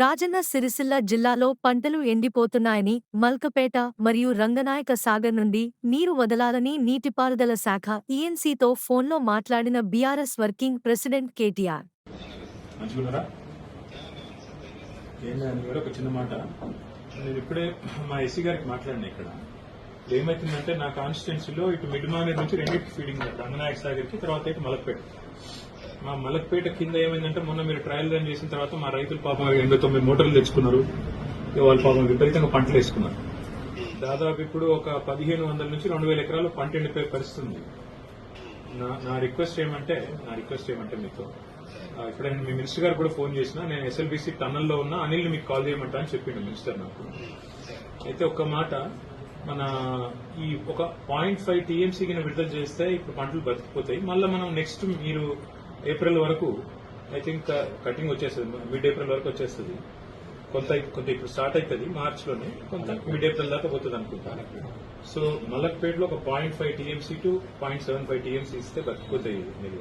రాజన్న సిరిసిల్ల జిల్లాలో పంటలు ఎండిపోతున్నాయని మల్కపేట మరియు రంగనాయక సాగర్ నుండి నీరు వదలాలని నీటిపారుదల శాఖ ఈఎన్సీతో ఫోన్లో మాట్లాడిన బీఆర్ఎస్ వర్కింగ్ ప్రెసిడెంట్ కేటీఆర్. మంచిగున్నారా? ఒక చిన్న మాట, నేను ఇప్పుడే మా ఎస్సీ గారికి మాట్లాడినా. ఇక్కడ ఏమైతుందంటే నా కాన్స్టిట్యున్సీలో ఇటు మిడ్ మానేర్ నుంచి రెండింటి ఫీడింగ్ రంగనాయక సాగర్కి, తర్వాత ఇటు మలక్పేట. మా మలక్పేట కింద ఏమైందంటే మొన్న మీరు ట్రయల్ రన్ చేసిన తర్వాత మా రైతులు పాపం 89 మోటార్లు తెచ్చుకున్నారు. వాళ్ళు పాపం విపరీతంగా పంటలు వేసుకున్నారు. దాదాపు ఇప్పుడు ఒక 1500 నుంచి 2000 ఎకరాలు పంట ఎండిపోయే పరిస్థితి ఉంది. నా రిక్వెస్ట్ ఏమంటే మీతో ఇప్పుడు మీ మినిస్టర్ గారు కూడా ఫోన్ చేసినా, నేను ఎస్ఎల్బీసీ టన్నల్లో ఉన్న అనిల్ని మీకు కాల్ చేయమంటా అని చెప్పిండు మినిస్టర్ నాకు. అయితే ఒక్క మాట, మన ఈ ఒక 0.5 టీఎంసీ కింద విడుదల చేస్తే ఇప్పుడు పంటలు బతికిపోతాయి. మళ్ళీ మనం నెక్స్ట్ మీరు ఏప్రిల్ వరకు ఐ థింక్ కటింగ్ వచ్చేస్తుంది, మిడ్ ఏప్రిల్ వరకు వచ్చేస్తుంది. కొంత ఇప్పుడు స్టార్ట్ అవుతుంది మార్చిలోనే, కొంత మిడ్ ఏప్రిల్ దాకా పోతుంది అనుకుంటా. సో మలక్పేటలో ఒక 0.5 టీఎంసీ టు 0.75 టీఎంసీ ఇస్తే బతికిపోతాయి మీరు.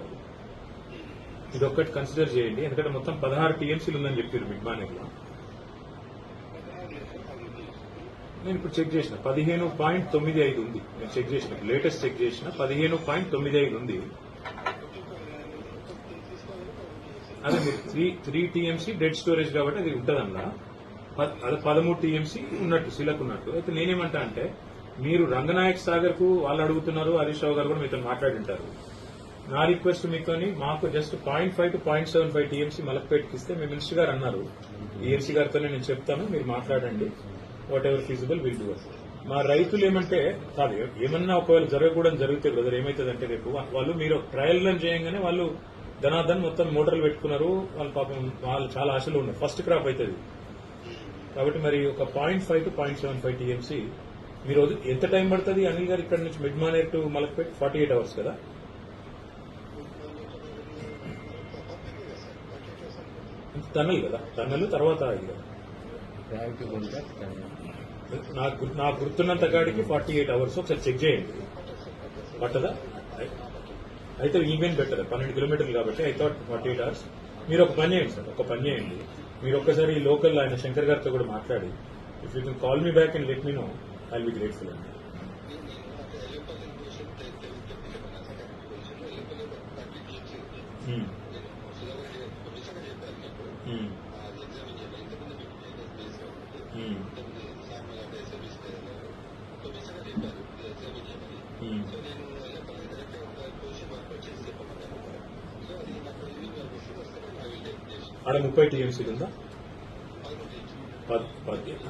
ఇది ఒక్కటి కన్సిడర్ చేయండి, ఎందుకంటే మొత్తం 16 టీఎంసీలు ఉందని చెప్పారు మిడ్ మానేర్లో. నేను ఇప్పుడు చెక్ చేసిన 15.95 ఉంది. నేను చెక్ చేసిన, లేటెస్ట్ చెక్ చేసిన 15.95 ఉంది. అదే మీరు 3 టీఎంసీ డెడ్ స్టోరేజ్ కాబట్టి అది ఉంటుందన్నా. అది 13 టీఎంసీ ఉన్నట్టు సిలకు ఉన్నట్టు. అయితే నేనేమంటా అంటే, మీరు రంగనాయక్ సాగర్ కు వాళ్ళు అడుగుతున్నారు, హరీష్ రావు గారు కూడా మీతో మాట్లాడింటారు. నా రిక్వెస్ట్ మీతోని మాకు జస్ట్ 0.5 to 0.75 టీఎంసీ మలక్పేటకి ఇస్తే మీ మినిస్టర్ గారు అన్నారు, ఈఎన్సీ గారితోనే నేను చెప్తాను, మీరు మాట్లాడండి, what ever feasible will do. మా రైతులు ఏమంటే కాదు, ఏమన్నా ఒకవేళ జరగకూడదు జరిగితే బ్రదర్ ఏమవుతుందంటే, రేపు వాళ్ళు మీరు ట్రయల్ రన్ చేయగానే వాళ్ళు ధనాధన్ మొత్తం మోటార్లు పెట్టుకున్నారు. వాళ్ళు పాపం వాళ్ళు చాలా ఆశలు ఉన్నారు, ఫస్ట్ క్రాప్ అవుతుంది కాబట్టి. మరి ఒక 0.5 to 0.75 టీఎంసీ మీరు ఎంత టైం పడుతుంది అనిల్ గారు ఇక్కడ నుంచి mid Maner to Malakpet? 48 hours కదా. టన్నల్ కదా, టన్నల్ తర్వాత ఇది కదా. నాకు గుర్తున్నంత కాడికి 48 hours. ఒకసారి చెక్ చేయండి పట్టదా. అయితే ఈవెన్ బెటర్, 12 కిలోమీటర్లు కాబట్టి ఐ థాట్ 48 hours. మీరు ఒక పని చేయండి సార్, ఒక పని చేయండి, మీరు ఒక్కసారి లోకల్ ఆయన శంకర్ గారితో కూడా మాట్లాడి, if you can call me back and let me know, I will be grateful అండి. ఆడ 30 టీఎంసీలు ఉందా?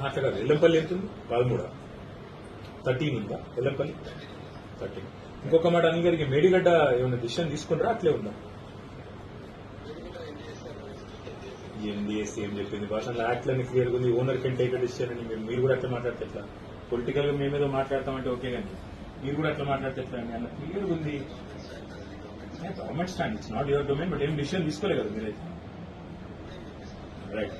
అట్లా కాదు, ఎల్లంపల్లి ఎంత ఉంది? 13. 13 ఉందా ఎల్లంపల్లి? 13. ఇంకొక మాట అనిల్ గారికి, మేడిగడ్డ ఏమైనా డిసిషన్ తీసుకుంటారా అట్లే ఉందా? ఎన్డీఎస్సీ ఏం చెప్పింది భాషలో యాక్ట్లన్నీ క్లియర్గా ఉంది, ఓనర్ కెన్ టేక్ డిసిషన్ అని. మీరు కూడా అట్లా మాట్లాడితే ఎట్లా? పొలిటికల్ గా మేమేదో మాట్లాడతామంటే ఓకే, కానీ మీరు కూడా అట్లా మాట్లాడితే ఎట్లా అని అలా క్లియర్గా ఉంది. Government stand, it's not your domain, but ఏం డిసిషన్ తీసుకోలేదు కదా మీరైతే. రైట్.